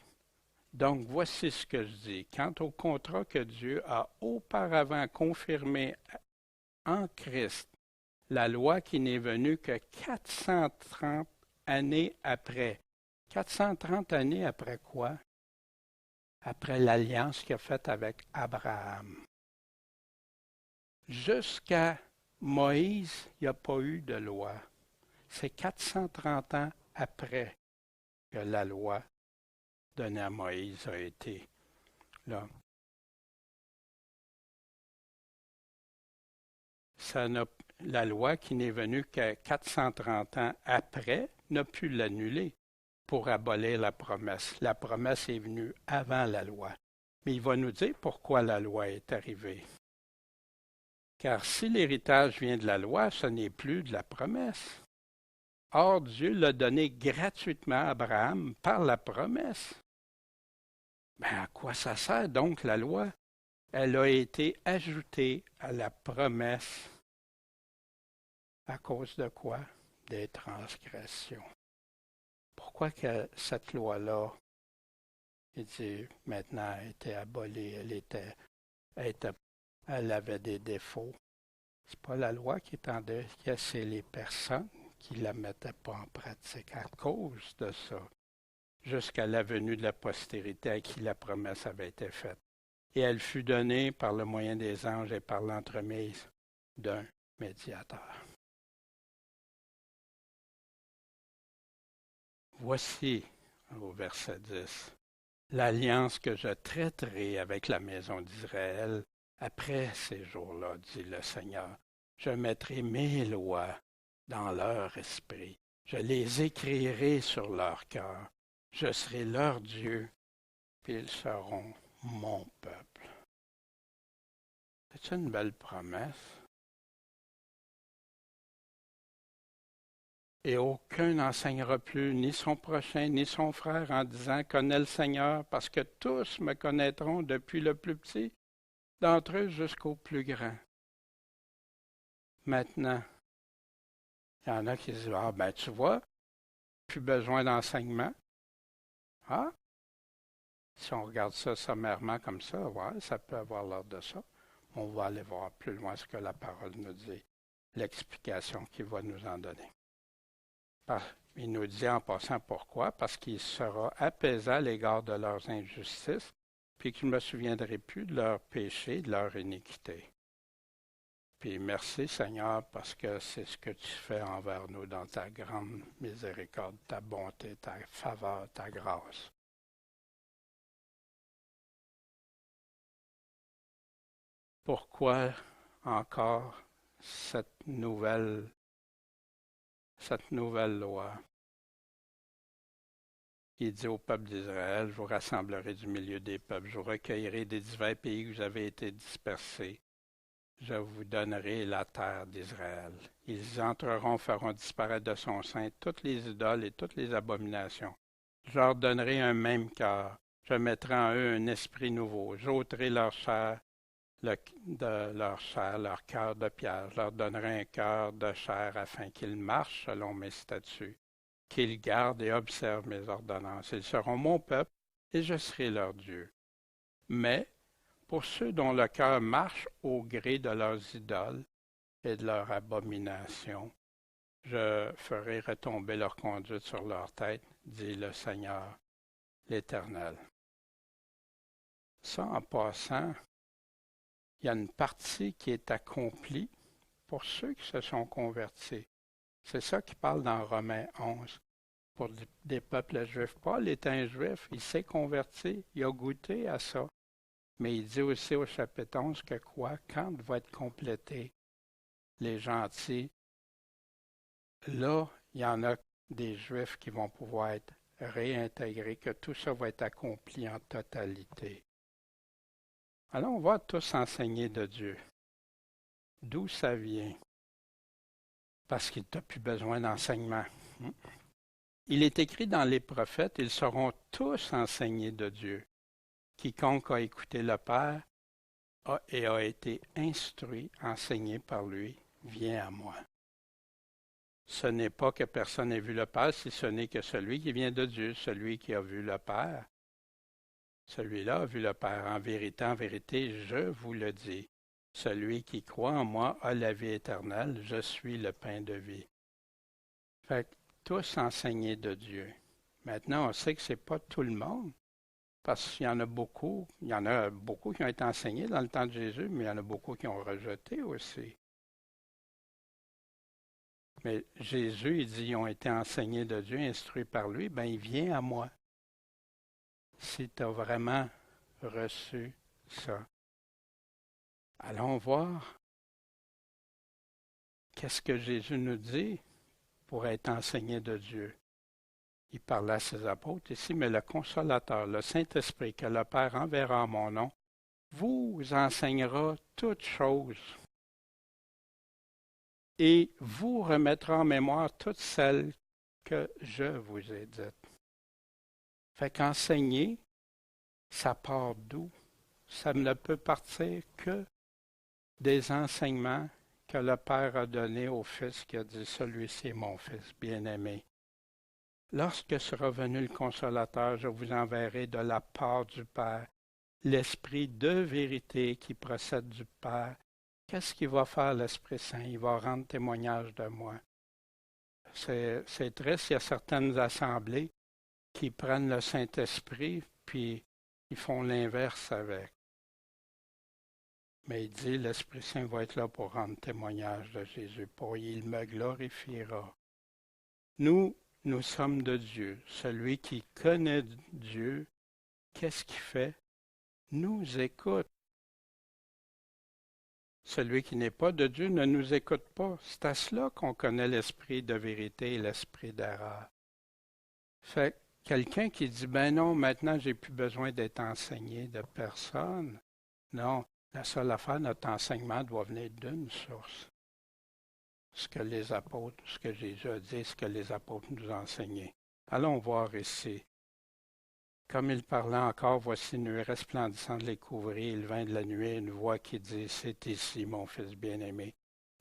Donc, voici ce que je dis. Quant au contrat que Dieu a auparavant confirmé en Christ, la loi qui n'est venue que 430 années après. 430 années après quoi? Après l'alliance qu'il a faite avec Abraham. Jusqu'à Moïse, il n'y a pas eu de loi. C'est 430 ans après que la loi donnée à Moïse a été là. La loi qui n'est venue que 430 ans après n'a pu l'annuler pour abolir la promesse. La promesse est venue avant la loi. Mais il va nous dire pourquoi la loi est arrivée. Car si l'héritage vient de la loi, ce n'est plus de la promesse. Or, Dieu l'a donné gratuitement à Abraham par la promesse. Mais à quoi ça sert donc la loi? Elle a été ajoutée à la promesse. À cause de quoi? Des transgressions. Pourquoi que cette loi-là, il dit, maintenant a été abolie, elle avait des défauts. C'est pas la loi qui tendait, c'est les personnes qui ne la mettaient pas en pratique à cause de ça, jusqu'à la venue de la postérité à qui la promesse avait été faite. Et elle fut donnée par le moyen des anges et par l'entremise d'un médiateur. Voici, au verset 10, l'alliance que je traiterai avec la maison d'Israël après ces jours-là, dit le Seigneur. Je mettrai mes lois dans leur esprit. Je les écrirai sur leur cœur. Je serai leur Dieu, puis ils seront mon peuple. C'est une belle promesse. Et aucun n'enseignera plus, ni son prochain, ni son frère, en disant « Connais le Seigneur », parce que tous me connaîtront, depuis le plus petit d'entre eux jusqu'au plus grand. Maintenant, il y en a qui disent « Ah, ben tu vois, plus besoin d'enseignement. » Ah, si on regarde ça sommairement comme ça, ouais, ça peut avoir l'air de ça. On va aller voir plus loin ce que la parole nous dit, l'explication qu'il va nous en donner. Il nous dit en passant pourquoi, parce qu'il sera apaisé à l'égard de leurs injustices, puis qu'il ne me souviendrai plus de leurs péchés, de leur iniquité. Puis merci Seigneur, parce que c'est ce que tu fais envers nous dans ta grande miséricorde, ta bonté, ta faveur, ta grâce. Pourquoi encore cette nouvelle loi? Il dit au peuple d'Israël, je vous rassemblerai du milieu des peuples, je vous recueillerai des divers pays où vous avez été dispersés. Je vous donnerai la terre d'Israël. Ils entreront, feront disparaître de son sein toutes les idoles et toutes les abominations. Je leur donnerai un même cœur. Je mettrai en eux un esprit nouveau. J'ôterai leur chair, leur cœur de pierre. Je leur donnerai un cœur de chair afin qu'ils marchent selon mes statuts, qu'ils gardent et observent mes ordonnances. Ils seront mon peuple et je serai leur Dieu. Mais pour ceux dont le cœur marche au gré de leurs idoles et de leurs abominations, je ferai retomber leur conduite sur leur tête, dit le Seigneur, l'Éternel. Ça, en passant, il y a une partie qui est accomplie pour ceux qui se sont convertis. C'est ça qui parle dans Romains 11. Pour des peuples juifs. Paul est un juif, il s'est converti, il a goûté à ça. Mais il dit aussi au chapitre 11 que quoi? Quand va être complété les gentils, là, il y en a des Juifs qui vont pouvoir être réintégrés, que tout ça va être accompli en totalité. Alors, on va tous enseigner de Dieu. D'où ça vient? Parce qu'il n'a plus besoin d'enseignement. Il est écrit dans les prophètes, ils seront tous enseignés de Dieu. Quiconque a écouté le Père et a été instruit, enseigné par lui, vient à moi. Ce n'est pas que personne n'ait vu le Père, si ce n'est que celui qui vient de Dieu, celui qui a vu le Père. Celui-là a vu le Père. En vérité, je vous le dis. Celui qui croit en moi a la vie éternelle. Je suis le pain de vie. Fait que tous enseignés de Dieu. Maintenant, on sait que ce n'est pas tout le monde. Parce qu'il y en a beaucoup qui ont été enseignés dans le temps de Jésus, mais il y en a beaucoup qui ont rejeté aussi. Mais Jésus, il dit, ils ont été enseignés de Dieu, instruits par lui, ben il vient à moi. Si tu as vraiment reçu ça. Allons voir qu'est-ce que Jésus nous dit pour être enseigné de Dieu. Il parlait à ses apôtres ici, mais le Consolateur, le Saint-Esprit, que le Père enverra en mon nom, vous enseignera toutes choses et vous remettra en mémoire toutes celles que je vous ai dites. Fait qu'enseigner, ça part d'où? Ça ne peut partir que des enseignements que le Père a donnés au Fils qui a dit « Celui-ci est mon Fils bien-aimé ». Lorsque sera venu le Consolateur, je vous enverrai de la part du Père l'Esprit de vérité qui procède du Père. Qu'est-ce qu'il va faire l'Esprit Saint? Il va rendre témoignage de moi. C'est triste, il y a certaines assemblées qui prennent le Saint-Esprit, puis ils font l'inverse avec. Mais il dit, l'Esprit Saint va être là pour rendre témoignage de Jésus, pour il me glorifiera. Nous sommes de Dieu. Celui qui connaît Dieu, qu'est-ce qu'il fait? Nous écoute. Celui qui n'est pas de Dieu ne nous écoute pas. C'est à cela qu'on connaît l'esprit de vérité et l'esprit d'erreur. Fait quelqu'un qui dit, ben non, maintenant j'ai plus besoin d'être enseigné de personne. Non, la seule affaire, notre enseignement doit venir d'une source. Ce que les apôtres, ce que Jésus a dit, ce que les apôtres nous ont enseigné. Allons voir ici. Comme il parlait encore, voici une nuée resplendissante les couvrit, il vint de la nuée une voix qui dit, c'est ici mon fils bien-aimé,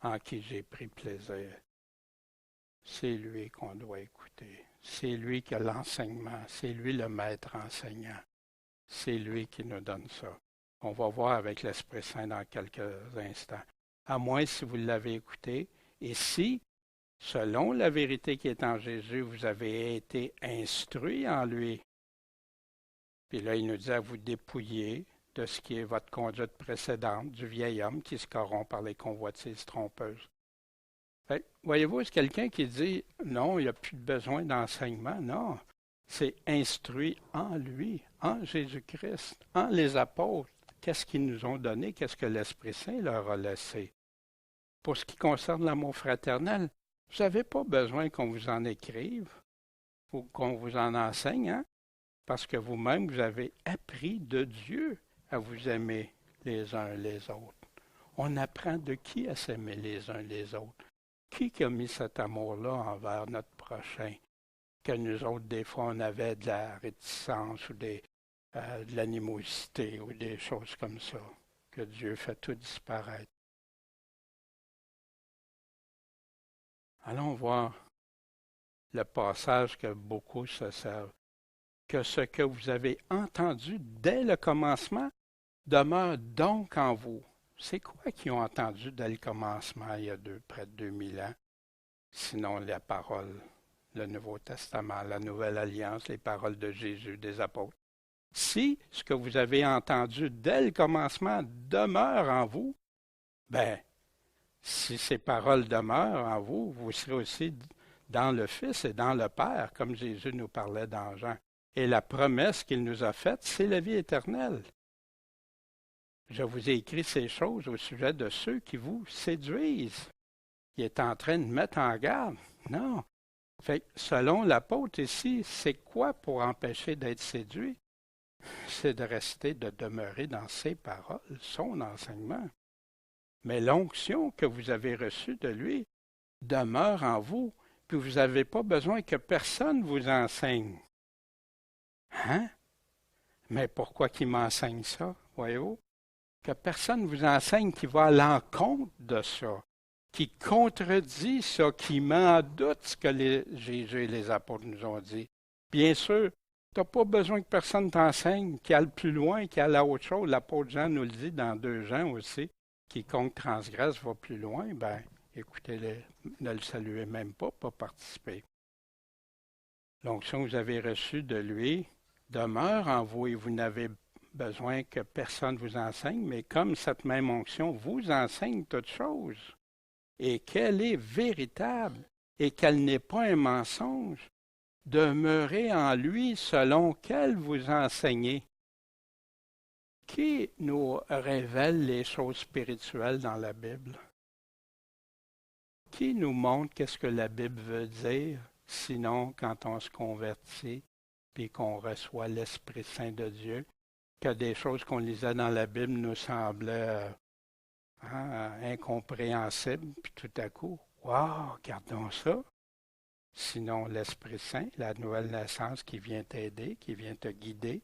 en qui j'ai pris plaisir. C'est lui qu'on doit écouter. C'est lui qui a l'enseignement. C'est lui le maître enseignant. C'est lui qui nous donne ça. On va voir avec l'Esprit Saint dans quelques instants. À moins si vous l'avez écouté, et si, selon la vérité qui est en Jésus, vous avez été instruit en lui. Puis là, il nous dit à vous dépouiller de ce qui est votre conduite précédente, du vieil homme qui se corrompt par les convoitises trompeuses. Voyez-vous, c'est quelqu'un qui dit non, il n'y a plus de besoin d'enseignement. Non, c'est instruit en lui, en Jésus-Christ, en les apôtres. Qu'est-ce qu'ils nous ont donné? Qu'est-ce que l'Esprit Saint leur a laissé? Pour ce qui concerne l'amour fraternel, vous n'avez pas besoin qu'on vous en écrive ou qu'on vous en enseigne, hein? Parce que vous-même, vous avez appris de Dieu à vous aimer les uns les autres. On apprend de qui à s'aimer les uns les autres? Qui a mis cet amour-là envers notre prochain? Que nous autres, des fois, on avait de la réticence ou de l'animosité ou des choses comme ça, que Dieu fait tout disparaître. Allons voir le passage que beaucoup se servent. Que ce que vous avez entendu dès le commencement demeure donc en vous. C'est quoi qu'ils ont entendu dès le commencement, il y a près de 2000 ans? Sinon la parole, le Nouveau Testament, la Nouvelle Alliance, les paroles de Jésus, des apôtres. Si ce que vous avez entendu dès le commencement demeure en vous, ben, si ces paroles demeurent en vous, vous serez aussi dans le Fils et dans le Père, comme Jésus nous parlait dans Jean. Et la promesse qu'il nous a faite, c'est la vie éternelle. Je vous ai écrit ces choses au sujet de ceux qui vous séduisent. Il est en train de mettre en garde. Non. Fait, selon l'apôtre ici, c'est quoi pour empêcher d'être séduit? C'est de rester, de demeurer dans ses paroles, son enseignement. Mais l'onction que vous avez reçue de lui demeure en vous, puis vous n'avez pas besoin que personne vous enseigne. Hein? Mais pourquoi qu'il m'enseigne ça, voyez-vous? Que personne vous enseigne qui va à l'encontre de ça, qui contredit ça, qui met en doute ce que Jésus et les apôtres nous ont dit. Bien sûr, tu n'as pas besoin que personne t'enseigne, qui aille plus loin, qui aille à autre chose. L'apôtre Jean nous le dit dans 2 Jean aussi. Quiconque transgresse va plus loin, ben, écoutez-le, ne le saluez même pas participer. L'onction que vous avez reçue de lui demeure en vous et vous n'avez besoin que personne vous enseigne, mais comme cette même onction vous enseigne toutes choses, et qu'elle est véritable, et qu'elle n'est pas un mensonge, demeurez en lui selon qu'elle vous enseignez. Qui nous révèle les choses spirituelles dans la Bible? Qui nous montre qu'est-ce que la Bible veut dire, sinon quand on se convertit, puis qu'on reçoit l'Esprit Saint de Dieu, que des choses qu'on lisait dans la Bible nous semblaient incompréhensibles, puis tout à coup, wow, regardons ça. Sinon, l'Esprit Saint, la nouvelle naissance qui vient t'aider, qui vient te guider,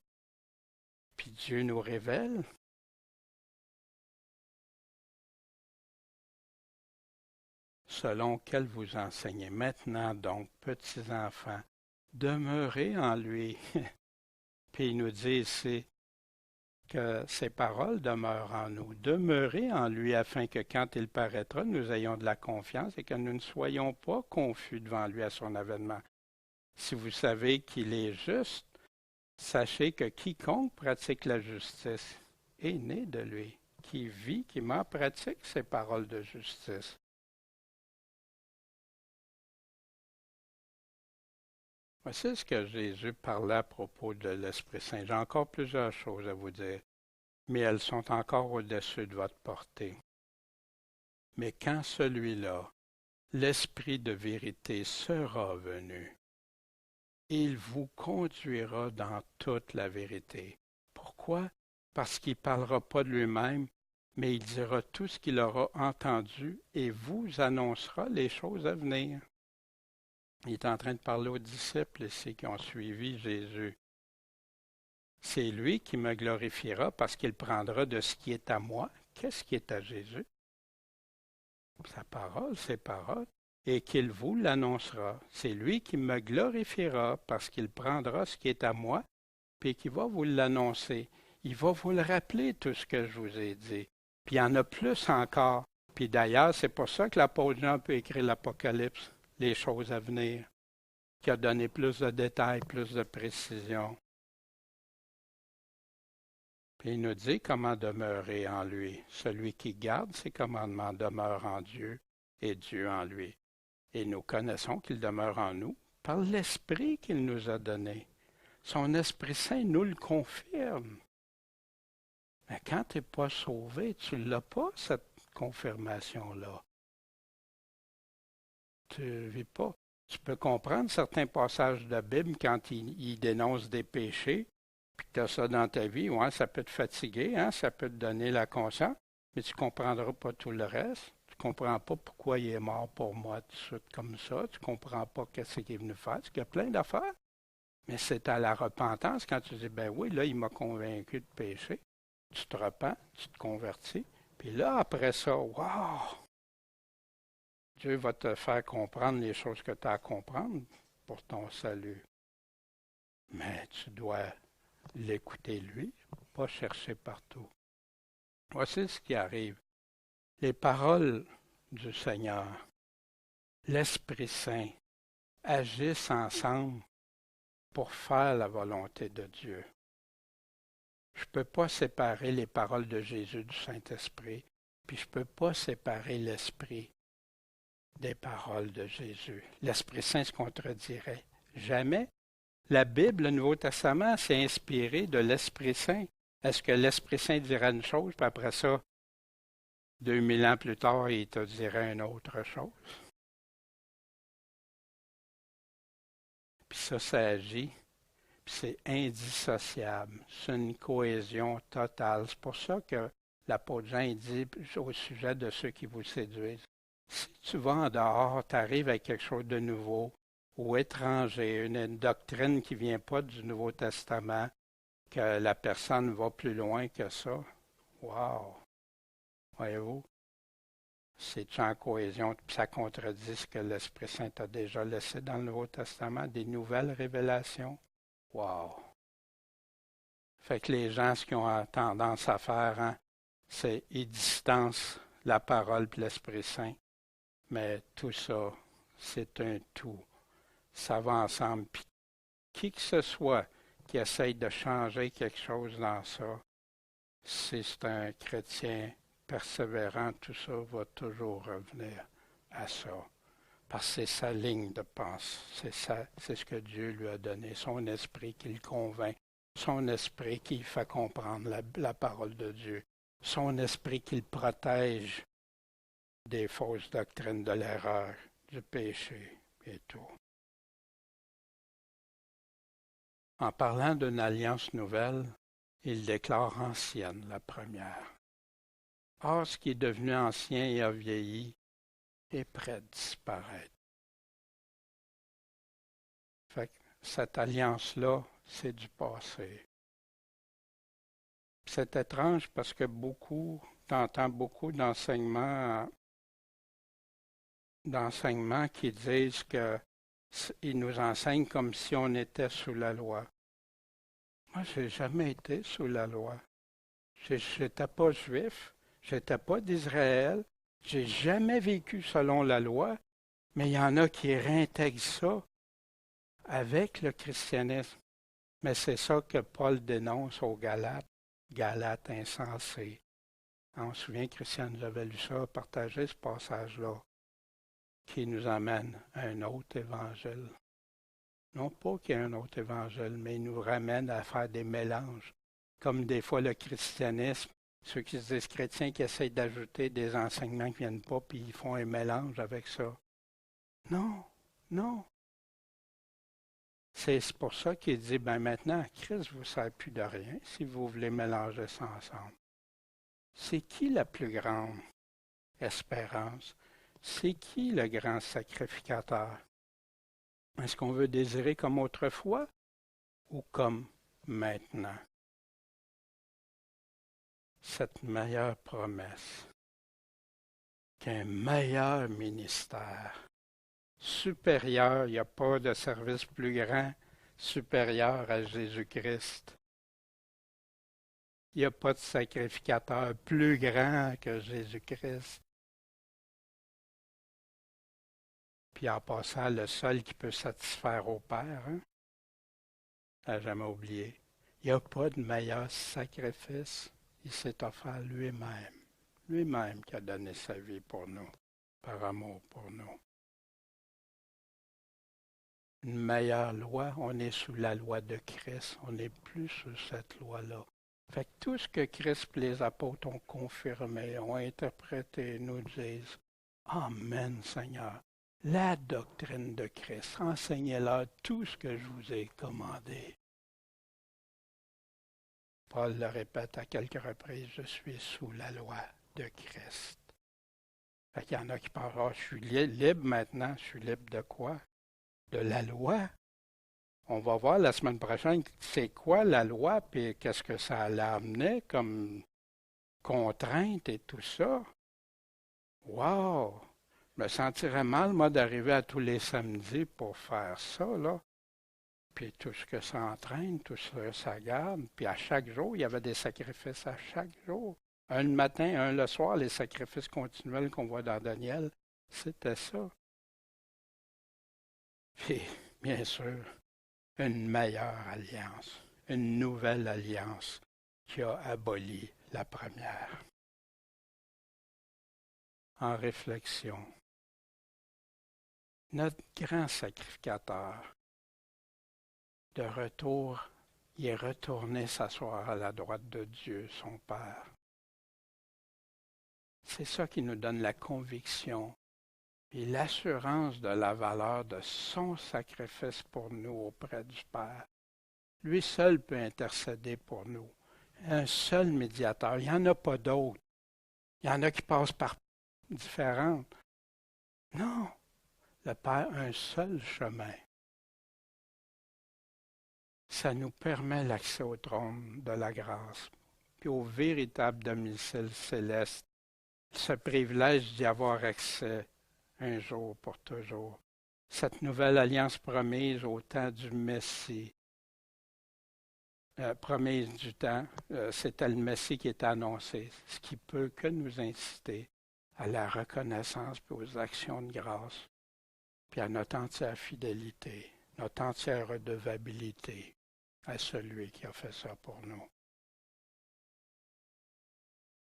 puis Dieu nous révèle. Selon qu'elle vous enseigne. Maintenant donc, petits enfants, demeurez en lui. Puis il nous dit ici que ses paroles demeurent en nous. Demeurez en lui afin que quand il paraîtra, nous ayons de la confiance et que nous ne soyons pas confus devant lui à son avènement. Si vous savez qu'il est juste, sachez que quiconque pratique la justice est né de lui, qui vit, qui m'en pratique ses paroles de justice. Voici ce que Jésus parlait à propos de l'Esprit Saint. J'ai encore plusieurs choses à vous dire, mais elles sont encore au-dessus de votre portée. Mais quand celui-là, l'Esprit de vérité, sera venu, il vous conduira dans toute la vérité. Pourquoi? Parce qu'il ne parlera pas de lui-même, mais il dira tout ce qu'il aura entendu et vous annoncera les choses à venir. Il est en train de parler aux disciples ici qui ont suivi Jésus. C'est lui qui me glorifiera parce qu'il prendra de ce qui est à moi. Qu'est-ce qui est à Jésus? Sa parole, ses paroles, et qu'il vous l'annoncera. C'est lui qui me glorifiera parce qu'il prendra ce qui est à moi, puis qu'il va vous l'annoncer. Il va vous le rappeler, tout ce que je vous ai dit. Puis il y en a plus encore. Puis d'ailleurs, c'est pour ça que l'apôtre Jean peut écrire l'Apocalypse, les choses à venir, qui a donné plus de détails, plus de précision. Puis il nous dit comment demeurer en lui. Celui qui garde ses commandements demeure en Dieu et Dieu en lui. Et nous connaissons qu'il demeure en nous par l'Esprit qu'il nous a donné. Son Esprit Saint nous le confirme. Mais quand tu n'es pas sauvé, tu ne l'as pas, cette confirmation-là. Tu ne vis pas. Tu peux comprendre certains passages de la Bible quand il dénonce des péchés, puis que tu as ça dans ta vie, ouais, ça peut te fatiguer, hein, ça peut te donner la conscience, mais tu ne comprendras pas tout le reste. Tu ne comprends pas pourquoi il est mort pour moi tout de suite comme ça. Tu ne comprends pas qu'est-ce qu'il est venu faire. Il y a plein d'affaires. Mais c'est à la repentance quand tu dis, ben oui, là, il m'a convaincu de pécher. Tu te repens, tu te convertis. Puis là, après ça, wow! Dieu va te faire comprendre les choses que tu as à comprendre pour ton salut. Mais tu dois l'écouter lui, pas chercher partout. Voici ce qui arrive. Les paroles du Seigneur, l'Esprit Saint, agissent ensemble pour faire la volonté de Dieu. Je ne peux pas séparer les paroles de Jésus du Saint-Esprit, puis je ne peux pas séparer l'Esprit des paroles de Jésus. L'Esprit Saint se contredirait jamais. La Bible, le Nouveau Testament, s'est inspiré de l'Esprit Saint. Est-ce que l'Esprit Saint dirait une chose, puis après ça, 2000 ans plus tard, il te dirait une autre chose? Puis ça agit, puis c'est indissociable. C'est une cohésion totale. C'est pour ça que l'apôtre Jean dit au sujet de ceux qui vous séduisent. Si tu vas en dehors, tu arrives avec quelque chose de nouveau ou étranger, une doctrine qui ne vient pas du Nouveau Testament, que la personne va plus loin que ça. Wow! Voyez-vous? C'est en cohésion, puis ça contredit ce que l'Esprit Saint a déjà laissé dans le Nouveau Testament, des nouvelles révélations. Wow! Fait que les gens, ce qu'ils ont tendance à faire, hein, c'est ils distancent la parole et l'Esprit Saint. Mais tout ça, c'est un tout. Ça va ensemble. Puis qui que ce soit qui essaye de changer quelque chose dans ça, si c'est un chrétien persévérant, tout ça va toujours revenir à ça. Parce que c'est sa ligne de pensée. C'est ce que Dieu lui a donné. Son esprit qui le convainc. Son esprit qui fait comprendre la parole de Dieu. Son esprit qui le protège des fausses doctrines, de l'erreur, du péché et tout. En parlant d'une alliance nouvelle, il déclare ancienne la première. Or, ce qui est devenu ancien et a vieilli est prêt de disparaître. Fait que cette alliance-là, c'est du passé. C'est étrange parce que t'entends beaucoup d'enseignements qui disent qu'ils nous enseignent comme si on était sous la loi. Moi, je n'ai jamais été sous la loi. Je n'étais pas juif, je n'étais pas d'Israël, j'ai jamais vécu selon la loi, mais il y en a qui réintègrent ça avec le christianisme. Mais c'est ça que Paul dénonce aux Galates, Galates insensés. On se souvient, Christian nous avait lu ça, partagé ce passage-là, qui nous amène à un autre évangile. Non pas qu'il y ait un autre évangile, mais il nous ramène à faire des mélanges. Comme des fois le christianisme, Ceux qui se disent chrétiens qui essayent d'ajouter des enseignements qui ne viennent pas, puis ils font un mélange avec ça. Non, non. C'est pour ça qu'il dit, ben maintenant, Christ vous sert plus de rien si vous voulez mélanger ça ensemble. C'est qui la plus grande espérance? C'est qui le grand sacrificateur? Est-ce qu'on veut désirer comme autrefois ou comme maintenant? Cette meilleure promesse, qu'un meilleur ministère, supérieur, il n'y a pas de service plus grand, supérieur à Jésus-Christ. Il n'y a pas de sacrificateur plus grand que Jésus-Christ. Puis en passant, le seul qui peut satisfaire au Père, hein? À jamais oublié. Il n'y a pas de meilleur sacrifice. Il s'est offert lui-même. Lui-même qui a donné sa vie pour nous, par amour pour nous. Une meilleure loi, on est sous la loi de Christ. On n'est plus sous cette loi-là. Fait que tout ce que Christ et les apôtres ont confirmé, ont interprété, nous disent Amen, Seigneur. La doctrine de Christ, enseignez-leur tout ce que je vous ai commandé. Paul le répète à quelques reprises, je suis sous la loi de Christ. Fait qu'il y en a qui pensent, je suis libre maintenant, je suis libre de quoi? De la loi. On va voir la semaine prochaine c'est quoi la loi, puis qu'est-ce que ça allait amener comme contrainte et tout ça. Wow! Je me sentirais mal, moi, d'arriver à tous les samedis pour faire ça, là. Puis tout ce que ça entraîne, tout ça, ça garde. Puis à chaque jour, il y avait des sacrifices à chaque jour. Un le matin, un le soir, les sacrifices continuels qu'on voit dans Daniel, c'était ça. Puis, bien sûr, une meilleure alliance, une nouvelle alliance qui a aboli la première. En réflexion, notre grand sacrificateur, de retour, il est retourné s'asseoir à la droite de Dieu, son Père. C'est ça qui nous donne la conviction et l'assurance de la valeur de son sacrifice pour nous auprès du Père. Lui seul peut intercéder pour nous. Un seul médiateur. Il n'y en a pas d'autres. Il y en a qui passent par différentes. Non, le Père a un seul chemin. Ça nous permet l'accès au trône de la grâce, puis au véritable domicile céleste, ce privilège d'y avoir accès un jour pour toujours. Cette nouvelle alliance promise au temps du Messie, promise du temps, c'était le Messie qui était annoncé, ce qui peut que nous inciter à la reconnaissance et aux actions de grâce, puis à notre entière fidélité, notre entière redevabilité à celui qui a fait ça pour nous.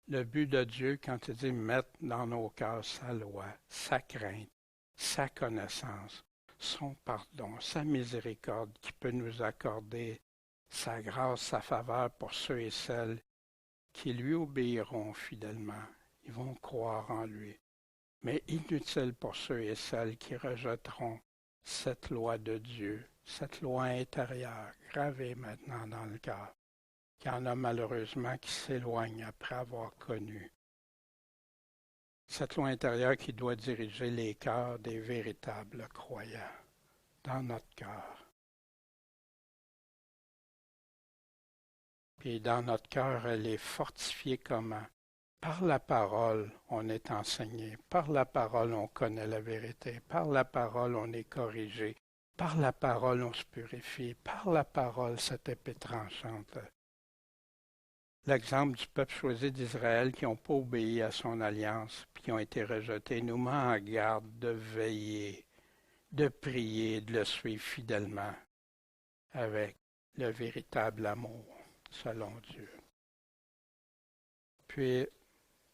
Le but de Dieu, quand il dit mettre dans nos cœurs sa loi, sa crainte, sa connaissance, son pardon, sa miséricorde qui peut nous accorder sa grâce, sa faveur pour ceux et celles qui lui obéiront fidèlement. Ils vont croire en lui. Mais inutile pour ceux et celles qui rejetteront cette loi de Dieu, cette loi intérieure, gravée maintenant dans le cœur, qu'il y en a malheureusement qui s'éloignent après avoir connu. Cette loi intérieure qui doit diriger les cœurs des véritables croyants dans notre cœur. Puis dans notre cœur, elle est fortifiée comment? Par la parole, on est enseigné. Par la parole, on connaît la vérité. Par la parole, on est corrigé. Par la parole, on se purifie. Par la parole, cette épée tranchante. L'exemple du peuple choisi d'Israël qui n'ont pas obéi à son alliance, puis qui ont été rejetés, nous met en garde de veiller, de prier, de le suivre fidèlement avec le véritable amour selon Dieu. Puis,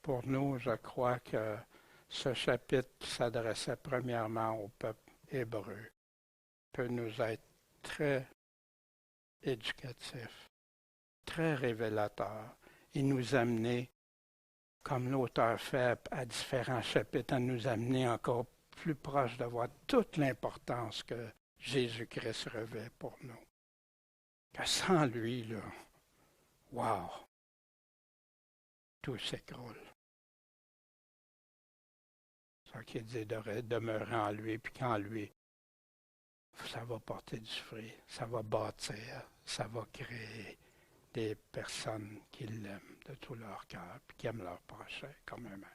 pour nous, je crois que ce chapitre qui s'adressait premièrement au peuple hébreu peut nous être très éducatif, très révélateur Il nous a amenés, comme l'auteur fait à différents chapitres, à nous amener encore plus proche de voir toute l'importance que Jésus-Christ revêt pour nous. Que sans lui, là, wow, tout s'écroule. C'est ça qui dit de demeurer en lui, puis qu'en lui, ça va porter du fruit, ça va bâtir, ça va créer des personnes qui l'aiment de tout leur cœur, puis qui aiment leur prochain comme eux-mêmes.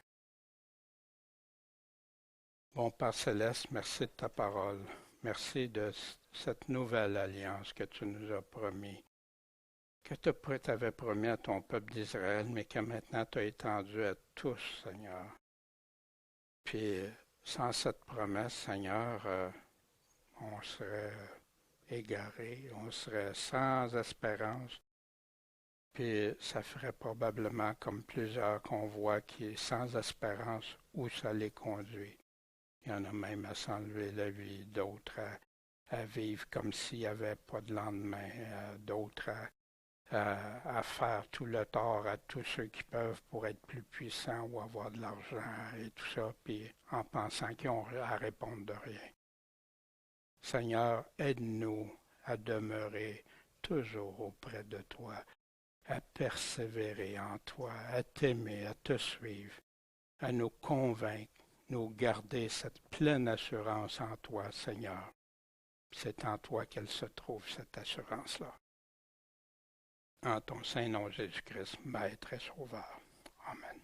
Bon Père Céleste, merci de ta parole. Merci de cette nouvelle alliance que tu nous as promis, que tu avais promis à ton peuple d'Israël, mais que maintenant tu as étendu à tous, Seigneur. Puis, sans cette promesse, Seigneur, on serait égaré, on serait sans espérance. Puis, ça ferait probablement comme plusieurs qu'on voit qui est sans espérance où ça les conduit. Il y en a même à s'enlever la vie, d'autres à vivre comme s'il n'y avait pas de lendemain, d'autres à faire tout le tort à tous ceux qui peuvent pour être plus puissants ou avoir de l'argent et tout ça, puis en pensant qu'ils ont à répondre de rien. Seigneur, aide-nous à demeurer toujours auprès de toi, à persévérer en toi, à t'aimer, à te suivre, à nous convaincre, nous garder cette pleine assurance en toi, Seigneur. C'est en toi qu'elle se trouve, cette assurance-là. En ton Saint-Nom, Jésus-Christ, Maître et Sauveur. Amen.